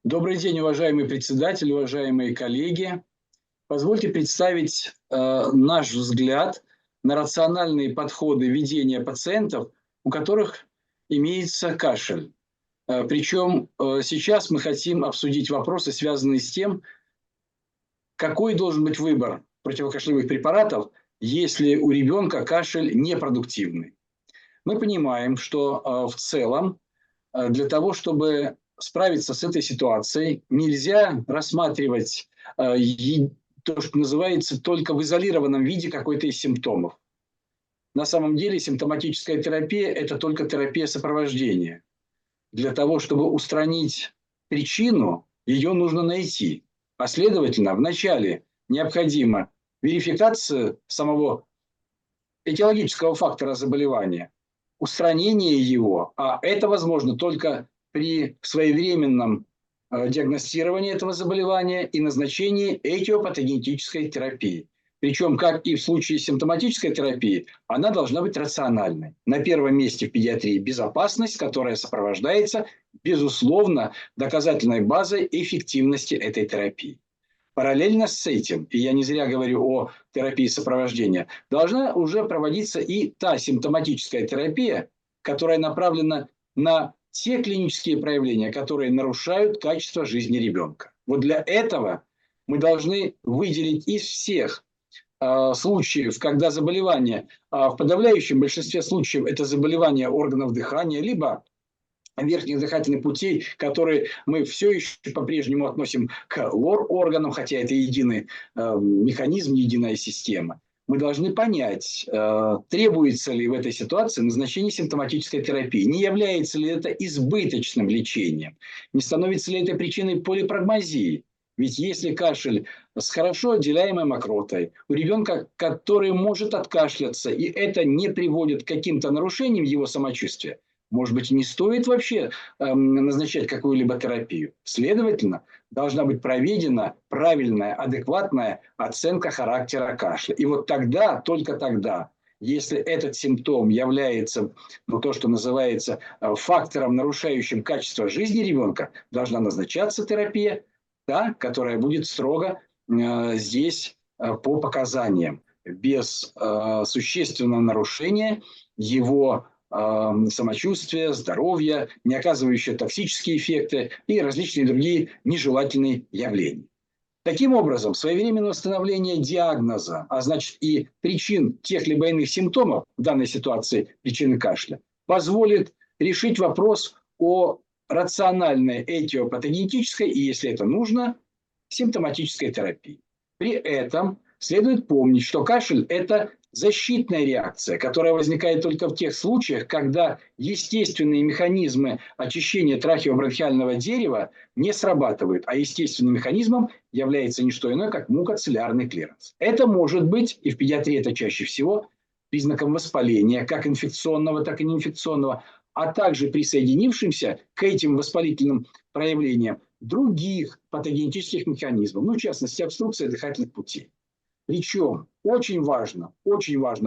Добрый день, уважаемый председатель, уважаемые коллеги. Позвольте представить наш взгляд на рациональные подходы ведения пациентов, у которых имеется кашель. Причем сейчас мы хотим обсудить вопросы, связанные с тем, какой должен быть выбор противокашлевых препаратов, если у ребенка кашель непродуктивный. Мы понимаем, что в целом для того, чтобы справиться с этой ситуацией, нельзя рассматривать то, что называется, только в изолированном виде какой-то из симптомов. На самом деле симптоматическая терапия – это только терапия сопровождения. Для того, чтобы устранить причину, ее нужно найти. А следовательно, вначале необходима верификация самого этиологического фактора заболевания, устранение его, а это возможно только при своевременном диагностировании этого заболевания и назначении этиопатогенетической терапии. Причем, как и в случае симптоматической терапии, она должна быть рациональной. На первом месте в педиатрии безопасность, которая сопровождается, безусловно, доказательной базой эффективности этой терапии. Параллельно с этим, и я не зря говорю о терапии сопровождения, должна уже проводиться и та симптоматическая терапия, которая направлена на те клинические проявления, которые нарушают качество жизни ребенка. Вот для этого мы должны выделить из всех случаев, когда заболевание, в подавляющем большинстве случаев это заболевание органов дыхания, либо верхних дыхательных путей, которые мы все еще по-прежнему относим к лор-органам, хотя это единый механизм, единая система. Мы должны понять, требуется ли в этой ситуации назначение симптоматической терапии, не является ли это избыточным лечением, не становится ли это причиной полипрагмазии. Ведь если кашель с хорошо отделяемой мокротой, у ребенка, который может откашляться, и это не приводит к каким-то нарушениям его самочувствия, может быть, не стоит вообще назначать какую-либо терапию. Следовательно, должна быть проведена правильная, адекватная оценка характера кашля. И вот тогда, только тогда, если этот симптом является, то, что называется, фактором, нарушающим качество жизни ребенка, должна назначаться терапия, та, которая будет строго здесь по показаниям, без существенного нарушения его самочувствия, здоровья, не оказывающие токсические эффекты и различные другие нежелательные явления. Таким образом, своевременное установление диагноза, а значит и причин тех либо иных симптомов, в данной ситуации причины кашля, позволит решить вопрос о рациональной этиопатогенетической и, если это нужно, симптоматической терапии. При этом следует помнить, что кашель – это защитная реакция, которая возникает только в тех случаях, когда естественные механизмы очищения трахеобронхиального дерева не срабатывают, а естественным механизмом является не что иное, как мукоцилиарный клиренс. Это может быть, и в педиатрии это чаще всего, признаком воспаления, как инфекционного, так и неинфекционного, а также присоединившимся к этим воспалительным проявлениям других патогенетических механизмов, в частности, обструкция дыхательных путей. Причем очень важно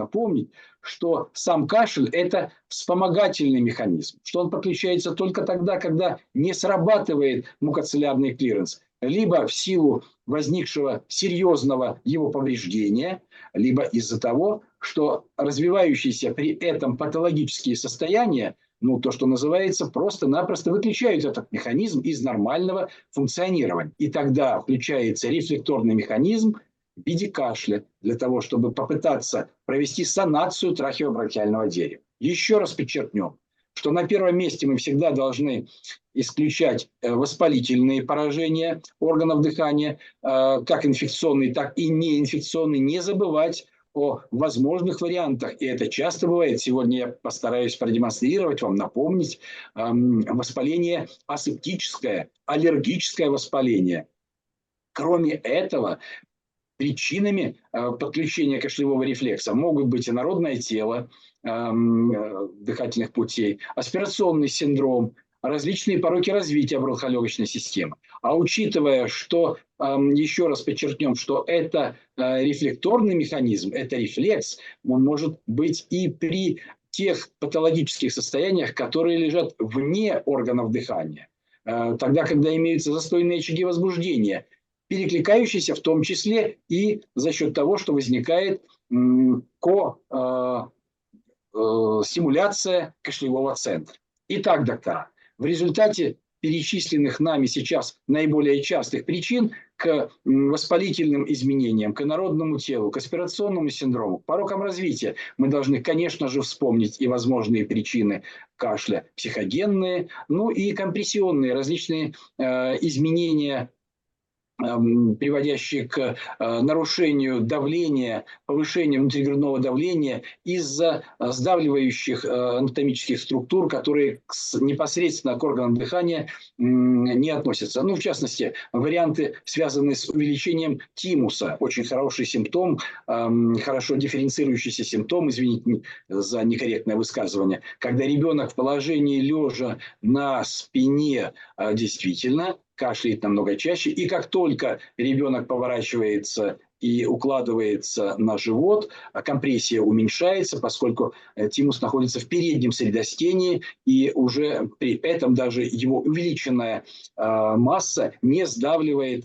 помнить, что сам кашель – это вспомогательный механизм, что он подключается только тогда, когда не срабатывает мукоцилиарный клиренс, либо в силу возникшего серьезного его повреждения, либо из-за того, что развивающиеся при этом патологические состояния, то, что называется, просто-напросто выключают этот механизм из нормального функционирования. И тогда включается рефлекторный механизм в виде кашля для того, чтобы попытаться провести санацию трахеобронхиального дерева. Еще раз подчеркнем, что на первом месте мы всегда должны исключать воспалительные поражения органов дыхания, как инфекционные, так и неинфекционные, не забывать о возможных вариантах, и это часто бывает. Сегодня я постараюсь продемонстрировать вам, напомнить воспаление асептическое, аллергическое воспаление. Кроме этого, причинами подключения кашлевого рефлекса могут быть инородное тело дыхательных путей, аспирационный синдром, различные пороки развития бронхолегочной системы. А учитывая, что, еще раз подчеркнем, что это рефлекторный механизм, это рефлекс, он может быть и при тех патологических состояниях, которые лежат вне органов дыхания. тогда, когда имеются застойные очаги возбуждения, перекликающиеся в том числе и за счет того, что возникает стимуляция кашлевого центра. Итак, доктора, в результате перечисленных нами сейчас наиболее частых причин к воспалительным изменениям, к инородному телу, к аспирационному синдрому, к порокам развития мы должны, конечно же, вспомнить и возможные причины кашля психогенные, ну и компрессионные различные изменения, приводящие к нарушению давления, повышению внутригрудного давления из-за сдавливающих анатомических структур, которые непосредственно к органам дыхания не относятся. Ну, в частности, варианты, связанные с увеличением тимуса. Очень хороший симптом, хорошо дифференцирующийся симптом, извините за некорректное высказывание, когда ребенок в положении лежа на спине действительно кашляет намного чаще. И как только ребенок поворачивается и укладывается на живот, компрессия уменьшается, поскольку тимус находится в переднем средостении, и уже при этом даже его увеличенная масса не сдавливает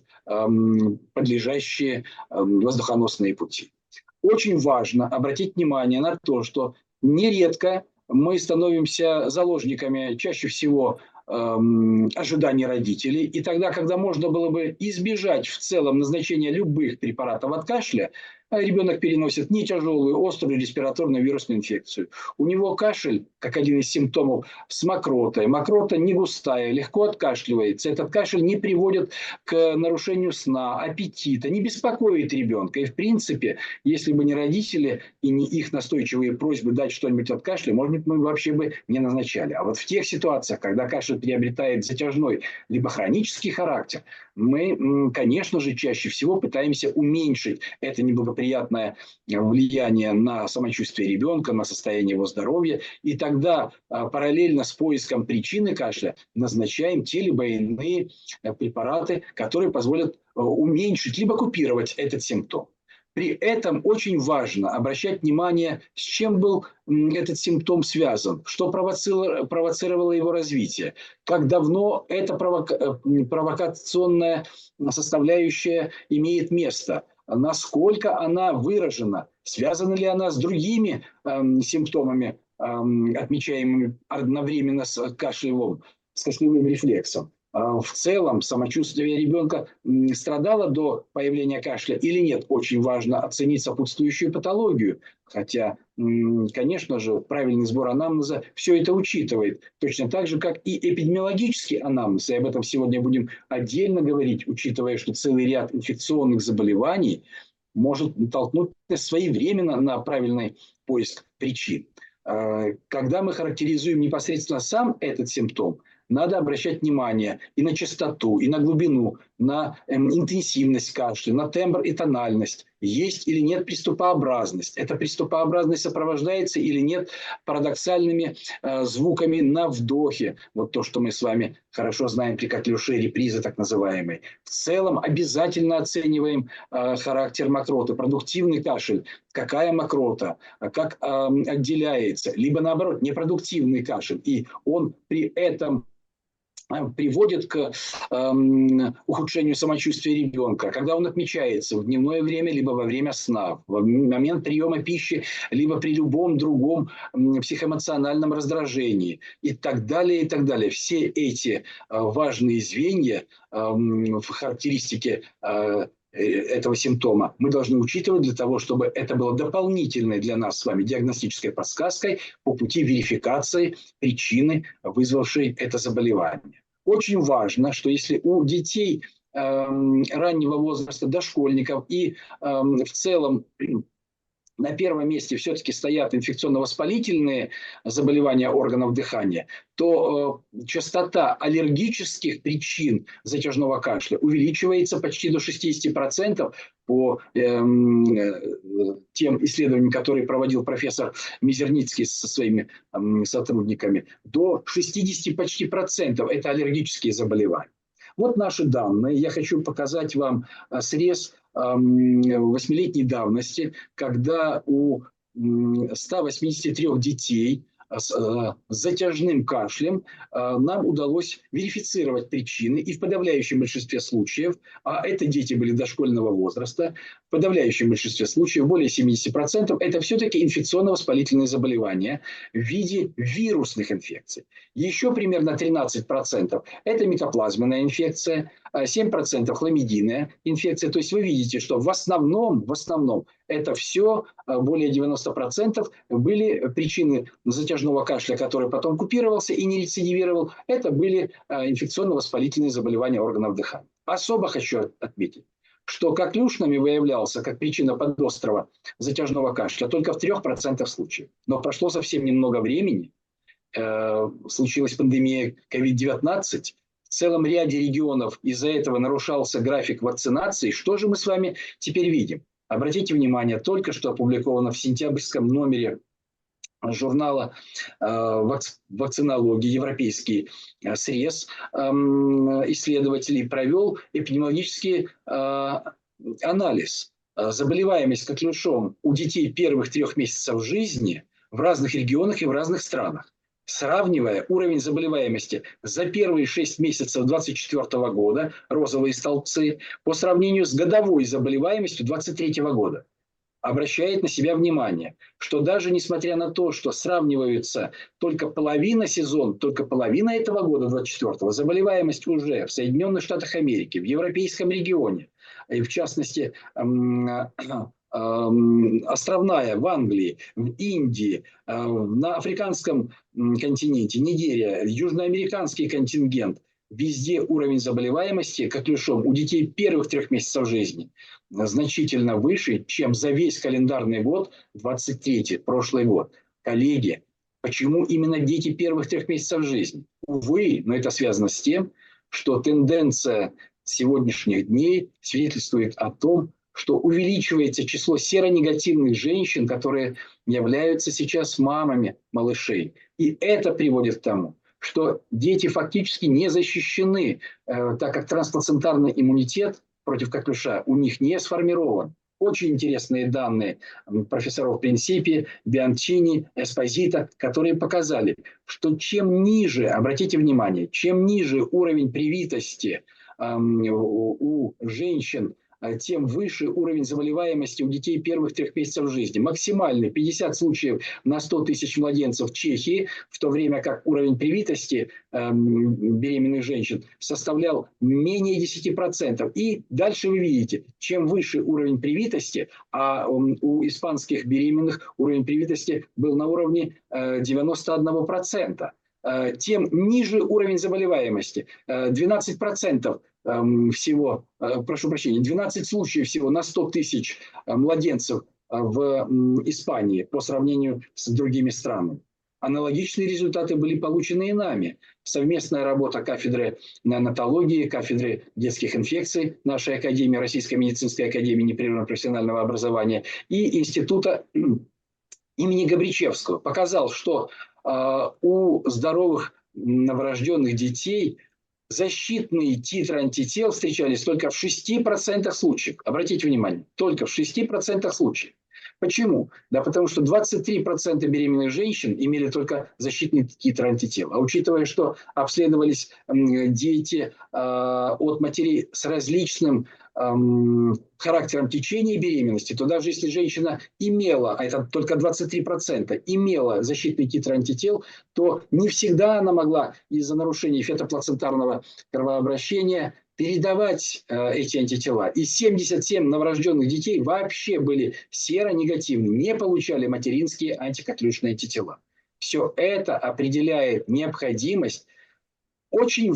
подлежащие воздухоносные пути. Очень важно обратить внимание на то, что нередко мы становимся заложниками чаще всего ожиданий родителей. И тогда, когда можно было бы избежать в целом назначения любых препаратов от кашля, ребенок переносит не тяжелую, острую респираторную вирусную инфекцию. У него кашель, как один из симптомов, с мокротой. Мокрота не густая, легко откашливается. Этот кашель не приводит к нарушению сна, аппетита, не беспокоит ребенка. И в принципе, если бы не родители и не их настойчивые просьбы дать что-нибудь от кашля, может быть, мы вообще бы не назначали. А вот в тех ситуациях, когда кашель приобретает затяжной либо хронический характер, мы, конечно же, чаще всего пытаемся уменьшить это неблагоприятное влияние на самочувствие ребенка, на состояние его здоровья. И тогда параллельно с поиском причины кашля назначаем те либо иные препараты, которые позволят уменьшить либо купировать этот симптом. При этом очень важно обращать внимание, с чем был этот симптом связан, что провоцировало его развитие, как давно эта провокационная составляющая имеет место, насколько она выражена, связана ли она с другими симптомами, отмечаемыми одновременно с кашлевым рефлексом. В целом самочувствие ребенка страдало до появления кашля или нет. Очень важно оценить сопутствующую патологию. Хотя, конечно же, правильный сбор анамнеза все это учитывает. Точно так же, как и эпидемиологический анамнез. И об этом сегодня будем отдельно говорить, учитывая, что целый ряд инфекционных заболеваний может натолкнуть своевременно на правильный поиск причин. Когда мы характеризуем непосредственно сам этот симптом, надо обращать внимание и на частоту, и на глубину, на интенсивность кашля, на тембр и тональность. Есть или нет приступообразность. Эта приступообразность сопровождается или нет парадоксальными звуками на вдохе. Вот то, что мы с вами хорошо знаем при коклюше, репризы так называемые. В целом обязательно оцениваем характер мокроты. Продуктивный кашель, какая мокрота, как отделяется. Либо наоборот, непродуктивный кашель. И он при этом приводит к ухудшению самочувствия ребенка, когда он отмечается в дневное время, либо во время сна, в момент приема пищи, либо при любом другом психоэмоциональном раздражении и так далее, и так далее. Все эти важные звенья в характеристике этого симптома мы должны учитывать для того, чтобы это было дополнительной для нас с вами диагностической подсказкой по пути верификации причины, вызвавшей это заболевание. Очень важно, что если у детей раннего возраста, дошкольников и в целом на первом месте все-таки стоят инфекционно-воспалительные заболевания органов дыхания, то частота аллергических причин затяжного кашля увеличивается почти до 60% по тем исследованиям, которые проводил профессор Мизерницкий со своими сотрудниками. До 60 почти процентов – это аллергические заболевания. Вот наши данные. Я хочу показать вам срез 8-летней давности, когда у 183 детей с затяжным кашлем нам удалось верифицировать причины, и в подавляющем большинстве случаев, а это дети были дошкольного возраста, в подавляющем большинстве случаев, более 70%, это все-таки инфекционно-воспалительные заболевания в виде вирусных инфекций. Еще примерно 13% это микоплазменная инфекция, 7% хламидийная инфекция. То есть вы видите, что в основном это все, более 90% были причины затяжного кашля, который потом купировался и не рецидивировал. Это были инфекционно-воспалительные заболевания органов дыхания. Особо хочу отметить, что коклюшными выявлялся как причина подострого затяжного кашля только в 3% случаев. Но прошло совсем немного времени, случилась пандемия COVID-19, в целом ряде регионов из-за этого нарушался график вакцинации. Что же мы с вами теперь видим? Обратите внимание, только что опубликовано в сентябрьском номере журнала «Вакцинология», европейский срез исследователей провел эпидемиологический анализ. Заболеваемость коклюшом у детей первых 3 месяцев жизни в разных регионах и в разных странах, сравнивая уровень заболеваемости за первые 6 месяцев 2024 года, розовые столбцы, по сравнению с годовой заболеваемостью 2023 года. Обращает на себя внимание, что даже несмотря на то, что сравниваются только половина сезон, только половина этого года, 24-го, заболеваемость уже в Соединенных Штатах Америки, в европейском регионе, и в частности островная в Англии, в Индии, на африканском континенте, Нигерия, южноамериканский контингент, везде уровень заболеваемости коклюшом у детей первых 3 месяцев жизни значительно выше, чем за весь календарный год 23-й, прошлый год. Коллеги, почему именно дети первых 3 месяцев жизни? Увы, но это связано с тем, что тенденция сегодняшних дней свидетельствует о том, что увеличивается число серонегативных женщин, которые являются сейчас мамами малышей. И это приводит к тому, что дети фактически не защищены, так как трансплацентарный иммунитет против коклюша у них не сформирован. Очень интересные данные профессоров Принципи, Бианчини, Эспозито, которые показали, что чем ниже, обратите внимание, чем ниже уровень привитости у женщин, тем выше уровень заболеваемости у детей первых 3 месяцев жизни. Максимальный 50 случаев на 100 тысяч младенцев в Чехии, в то время как уровень привитости беременных женщин составлял менее 10%. И дальше вы видите, чем выше уровень привитости, а у испанских беременных уровень привитости был на уровне 91%, тем ниже уровень заболеваемости. 12% всего, прошу прощения, 12 случаев всего на 100 тысяч младенцев в Испании по сравнению с другими странами. Аналогичные результаты были получены и нами. Совместная работа кафедры неонатологии, кафедры детских инфекций нашей Академии, Российской медицинской академии непрерывного профессионального образования и Института имени Габричевского показал, что у здоровых новорожденных детей защитные титры антител встречались только в 6% случаев. Обратите внимание, только в 6% случаев. Почему? Да потому что 23% беременных женщин имели только защитный титр антител. А учитывая, что обследовались дети от матерей с различным характером течения беременности, то даже если женщина имела, а это только 23%, имела защитный титр антител, то не всегда она могла из-за нарушений фетоплацентарного кровообращения передавать эти антитела. И 77 новорожденных детей вообще были серонегативны, не получали материнские антикоклюшные антитела. Все это определяет необходимость, очень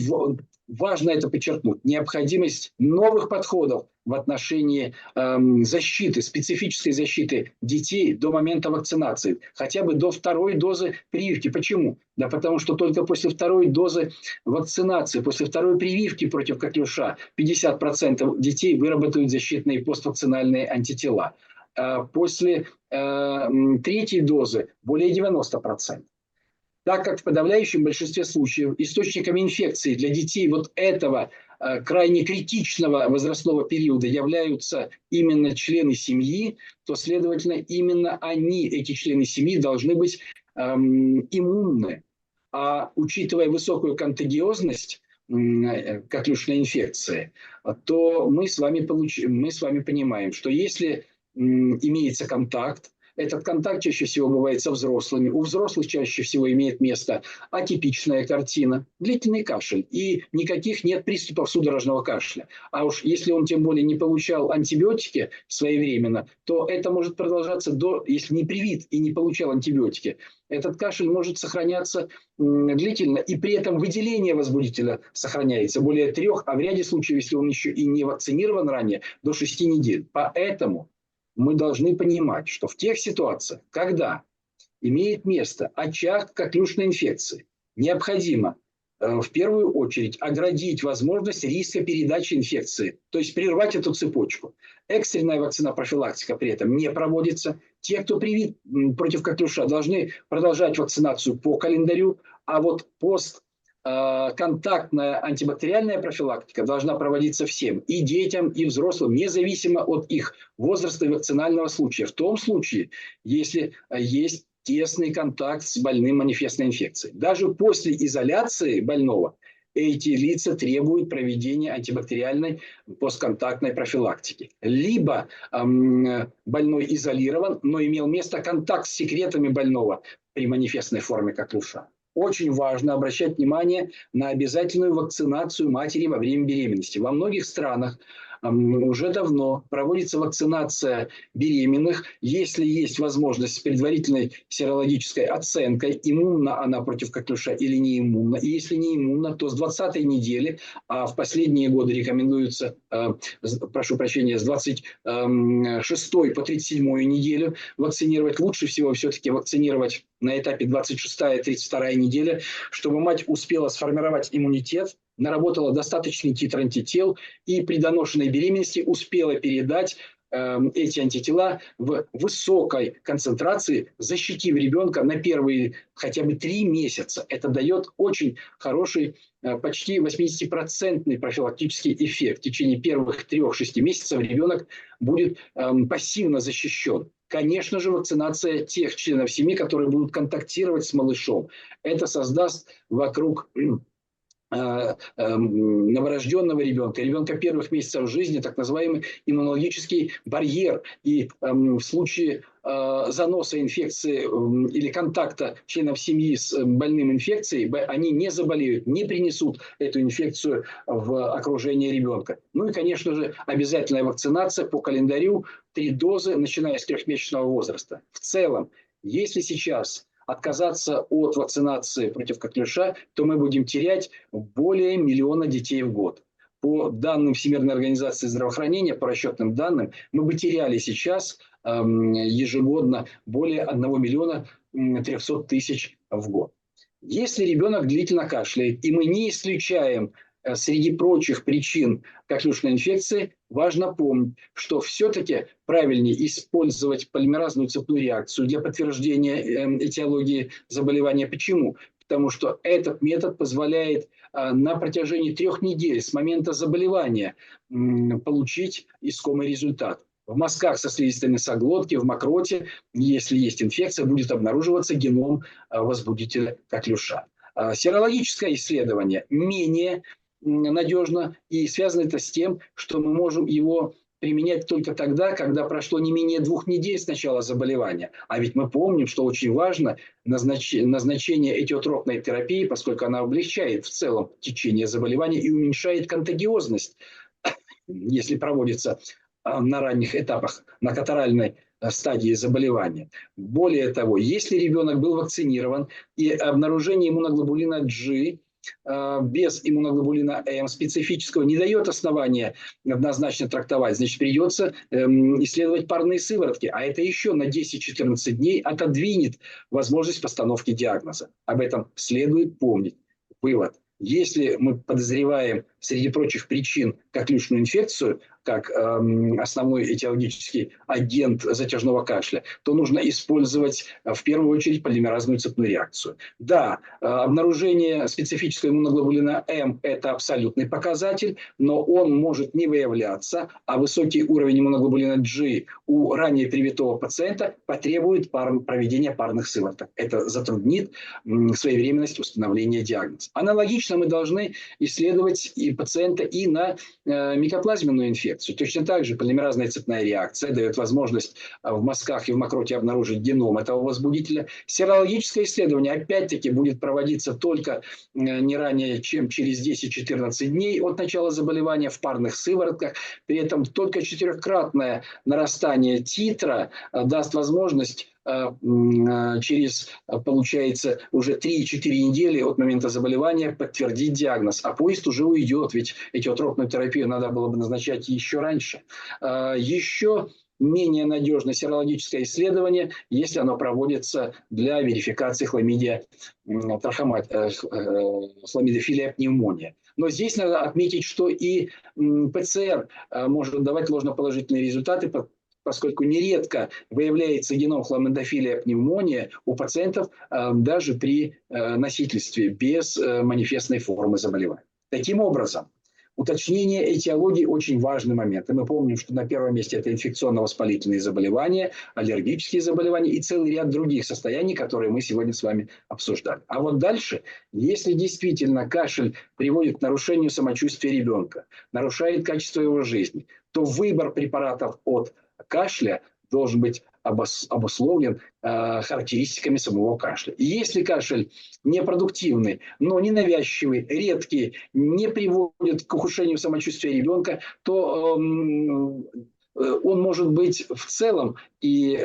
важно это подчеркнуть, необходимость новых подходов в отношении защиты, специфической защиты детей до момента вакцинации, хотя бы до 2-й дозы прививки. Почему? Да потому что только после 2-й дозы вакцинации, после 2-й прививки против коклюша 50% детей выработают защитные поствакцинальные антитела. После 3-й дозы более 90%. Так как в подавляющем большинстве случаев источниками инфекции для детей вот этого крайне критичного возрастного периода являются именно члены семьи, то, следовательно, именно они, эти члены семьи, должны быть иммунны. А учитывая высокую контагиозность коклюшной инфекции, то мы с вами понимаем, что если имеется контакт, этот контакт чаще всего бывает со взрослыми. У взрослых чаще всего имеет место атипичная картина, длительный кашель. И никаких нет приступов судорожного кашля. А уж если он тем более не получал антибиотики своевременно, то это может продолжаться если не привит и не получал антибиотики, этот кашель может сохраняться длительно. И при этом выделение возбудителя сохраняется более 3, а в ряде случаев, если он еще и не вакцинирован ранее, до 6 недель. Поэтому мы должны понимать, что в тех ситуациях, когда имеет место очаг коклюшной инфекции, необходимо в первую очередь оградить возможность риска передачи инфекции, то есть прервать эту цепочку. Экстренная вакцина-профилактика при этом не проводится. Те, кто привит против коклюша, должны продолжать вакцинацию по календарю, а вот контактная антибактериальная профилактика должна проводиться всем, и детям, и взрослым, независимо от их возраста и вакцинального случая. В том случае, если есть тесный контакт с больным манифестной инфекцией. Даже после изоляции больного эти лица требуют проведения антибактериальной постконтактной профилактики. Либо больной изолирован, но имел место контакт с секретами больного при манифестной форме коклюша. Очень важно обращать внимание на обязательную вакцинацию матери во время беременности. Во многих странах уже давно проводится вакцинация беременных, если есть возможность с предварительной серологической оценкой, иммунна она против коклюша или не иммунна. И если не иммунна, то с 20-й недели, а в последние годы рекомендуется, прошу прощения, с 26-й по 37-ю неделю вакцинировать. Лучше всего все-таки вакцинировать на этапе 26-я, 32-я неделя, чтобы мать успела сформировать иммунитет, наработала достаточный титр антител и при доношенной беременности успела передать эти антитела в высокой концентрации, защитив ребенка на первые хотя бы 3 месяца. Это дает очень хороший, почти 80% профилактический эффект. В течение первых 3-6 месяцев ребенок будет пассивно защищен. Конечно же, вакцинация тех членов семьи, которые будут контактировать с малышом. Это создаст вокруг новорожденного ребенка первых месяцев жизни так называемый иммунологический барьер. И в случае заноса инфекции или контакта членов семьи с больным инфекцией, они не заболеют, не принесут эту инфекцию в окружение ребенка. Ну и, конечно же, обязательная вакцинация по календарю, 3 дозы, начиная с 3-месячного возраста. В целом, если сейчас отказаться от вакцинации против коклюша, то мы будем терять более 1 миллиона детей в год. По данным Всемирной организации здравоохранения, по расчетным данным, мы бы теряли сейчас ежегодно более 1 миллиона 300 тысяч в год. Если ребенок длительно кашляет, и мы не исключаем среди прочих причин коклюшной инфекции, важно помнить, что все-таки правильнее использовать полимеразную цепную реакцию для подтверждения этиологии заболевания. Почему? Потому что этот метод позволяет на протяжении 3 недель с момента заболевания получить искомый результат. В мазках со слизистой носоглотки, в мокроте, если есть инфекция, будет обнаруживаться геном возбудителя коклюша. Серологическое исследование менее надежно, и связано это с тем, что мы можем его применять только тогда, когда прошло не менее 2 недель с начала заболевания. А ведь мы помним, что очень важно назначение этиотропной терапии, поскольку она облегчает в целом течение заболевания и уменьшает контагиозность, если проводится на ранних этапах, на катаральной стадии заболевания. Более того, если ребенок был вакцинирован и обнаружение иммуноглобулина G без иммуноглобулина М специфического не дает основания однозначно трактовать, значит, придется исследовать парные сыворотки, а это еще на 10-14 дней отодвинет возможность постановки диагноза. Об этом следует помнить. Вывод. Если мы подозреваем среди прочих причин коклюшную инфекцию, как основной этиологический агент затяжного кашля, то нужно использовать в первую очередь полимеразную цепную реакцию. Да, обнаружение специфического иммуноглобулина М – это абсолютный показатель, но он может не выявляться, а высокий уровень иммуноглобулина G у ранее привитого пациента потребует проведения парных сывороток. Это затруднит своевременность установления диагноза. Аналогично мы должны исследовать и пациента и на микоплазменную инфекцию. Точно так же полимеразная цепная реакция дает возможность в мазках и в мокроте обнаружить геном этого возбудителя. Серологическое исследование опять-таки будет проводиться только не ранее, чем через 10-14 дней от начала заболевания в парных сыворотках. При этом только 4-кратное нарастание титра даст возможность через, получается, уже 3-4 недели от момента заболевания подтвердить диагноз. А поезд уже уйдет, ведь этиотропную терапию надо было бы назначать еще раньше. Еще менее надежное серологическое исследование, если оно проводится для верификации хламидия хламидофилия пневмония. Но здесь надо отметить, что и ПЦР может давать ложноположительные результаты, поскольку нередко выявляется геном хламидофилия пневмония у пациентов даже при носительстве без манифестной формы заболевания. Таким образом, уточнение этиологии очень важный момент. И мы помним, что на первом месте это инфекционно-воспалительные заболевания, аллергические заболевания и целый ряд других состояний, которые мы сегодня с вами обсуждали. А вот дальше, если действительно кашель приводит к нарушению самочувствия ребенка, нарушает качество его жизни, то выбор препаратов от кашля должен быть обусловлен характеристиками самого кашля. И если кашель непродуктивный, но ненавязчивый, редкий, не приводит к ухудшению самочувствия ребенка, то он может быть в целом и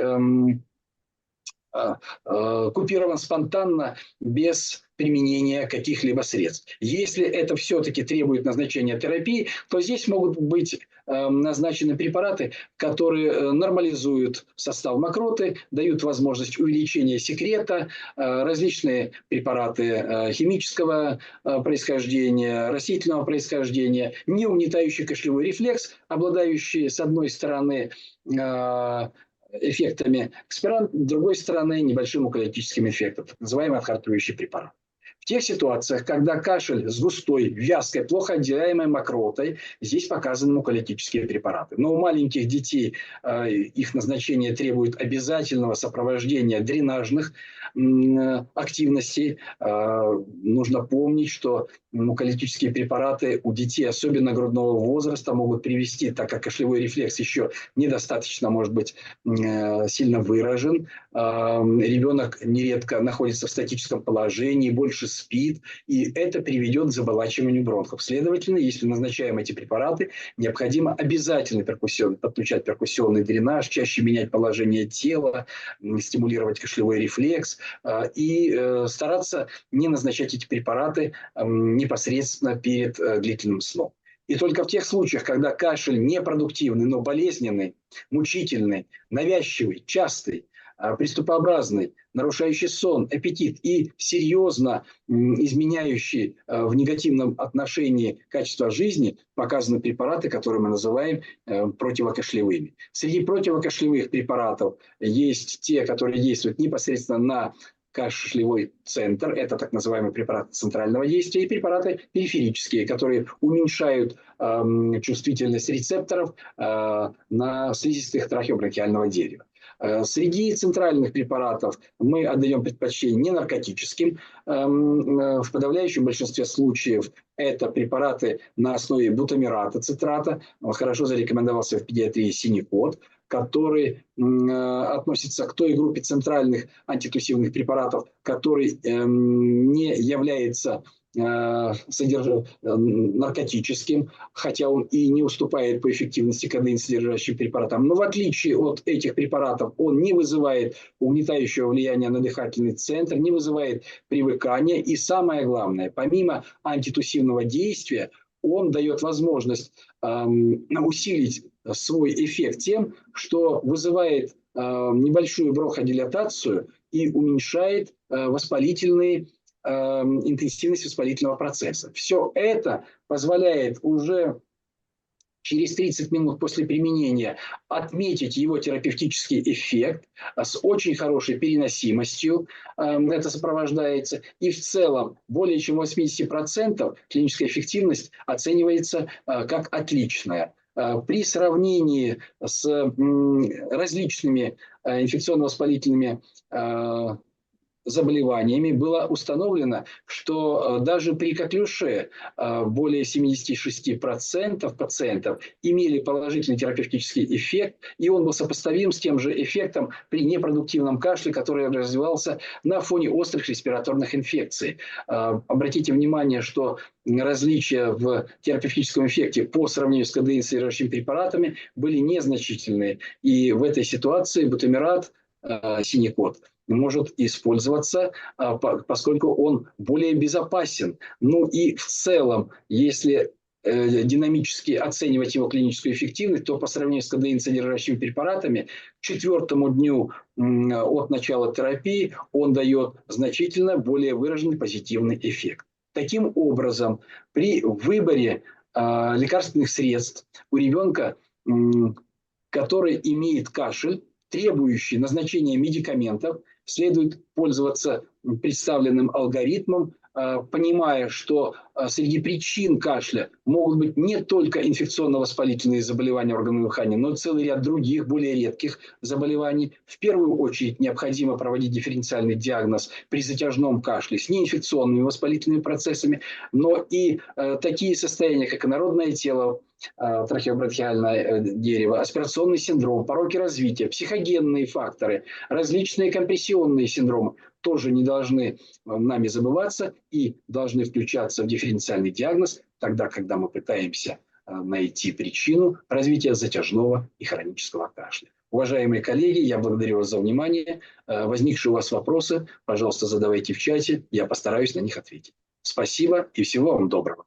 купирован спонтанно, без применения каких-либо средств. Если это все-таки требует назначения терапии, то здесь могут быть назначены препараты, которые нормализуют состав мокроты, дают возможность увеличения секрета, различные препараты химического происхождения, растительного происхождения, не угнетающий кашлевой рефлекс, обладающие, с одной стороны, эффектами экспирант, с другой стороны, небольшим муколитическим эффектом, так называемый отхаркивающий препарат. В тех ситуациях, когда кашель с густой, вязкой, плохо отделяемой мокротой, здесь показаны муколитические препараты. Но у маленьких детей их назначение требует обязательного сопровождения дренажных активностей. Нужно помнить, что муколитические препараты у детей, особенно грудного возраста, могут привести, так как кашлевой рефлекс еще недостаточно, может быть, сильно выражен. Ребенок нередко находится в статическом положении, больше спит, и это приведет к заболачиванию бронхов. Следовательно, если назначаем эти препараты, необходимо обязательно подключать перкуссионный дренаж, чаще менять положение тела, стимулировать кашлевой рефлекс и стараться не назначать эти препараты непосредственно перед длительным сном. И только в тех случаях, когда кашель непродуктивный, но болезненный, мучительный, навязчивый, частый, приступообразный, нарушающий сон, аппетит и серьезно изменяющий в негативном отношении качество жизни, показаны препараты, которые мы называем противокашлевыми. Среди противокашлевых препаратов есть те, которые действуют непосредственно на кашлевой центр, это так называемые препараты центрального действия, и препараты периферические, которые уменьшают чувствительность рецепторов на слизистых трахеобронхиального дерева. Среди центральных препаратов мы отдаем предпочтение ненаркотическим. В подавляющем большинстве случаев это препараты на основе бутамирата, цитрата. Хорошо зарекомендовался в педиатрии синекот, который относится к той группе центральных антитуссивных препаратов, который не является наркотическим, хотя он и не уступает по эффективности кадеин содержащим препаратам. Но в отличие от этих препаратов он не вызывает угнетающего влияния на дыхательный центр, не вызывает привыкания. И самое главное, помимо антитуссивного действия, он дает возможность усилить свой эффект тем, что вызывает небольшую бронходилатацию и уменьшает воспалительные интенсивность воспалительного процесса. Все это позволяет уже через 30 минут после применения отметить его терапевтический эффект с очень хорошей переносимостью. Это сопровождается. И в целом более чем 80% клиническая эффективность оценивается как отличная. При сравнении с различными инфекционно-воспалительными заболеваниями было установлено, что даже при коклюше более 76% пациентов имели положительный терапевтический эффект, и он был сопоставим с тем же эффектом при непродуктивном кашле, который развивался на фоне острых респираторных инфекций. Обратите внимание, что различия в терапевтическом эффекте по сравнению с кадеин-содержащими препаратами были незначительные. И в этой ситуации бутамерат, синекот, может использоваться, поскольку он более безопасен. Ну и в целом, если динамически оценивать его клиническую эффективность, то по сравнению с кадеин-содержащими препаратами к 4-му дню от начала терапии он дает значительно более выраженный позитивный эффект. Таким образом, при выборе лекарственных средств у ребенка, который имеет кашель, требующий назначения медикаментов, следует пользоваться представленным алгоритмом, понимая, что среди причин кашля могут быть не только инфекционно-воспалительные заболевания органов дыхания, но и целый ряд других, более редких заболеваний. В первую очередь необходимо проводить дифференциальный диагноз при затяжном кашле с неинфекционными воспалительными процессами, но и такие состояния, как инородное тело, трахеобронхиальное дерево, аспирационный синдром, пороки развития, психогенные факторы, различные компрессионные синдромы тоже не должны нами забываться и должны включаться в дифференциальный диагноз тогда, когда мы пытаемся найти причину развития затяжного и хронического кашля. Уважаемые коллеги, я благодарю вас за внимание. Возникшие у вас вопросы, пожалуйста, задавайте в чате, я постараюсь на них ответить. Спасибо и всего вам доброго.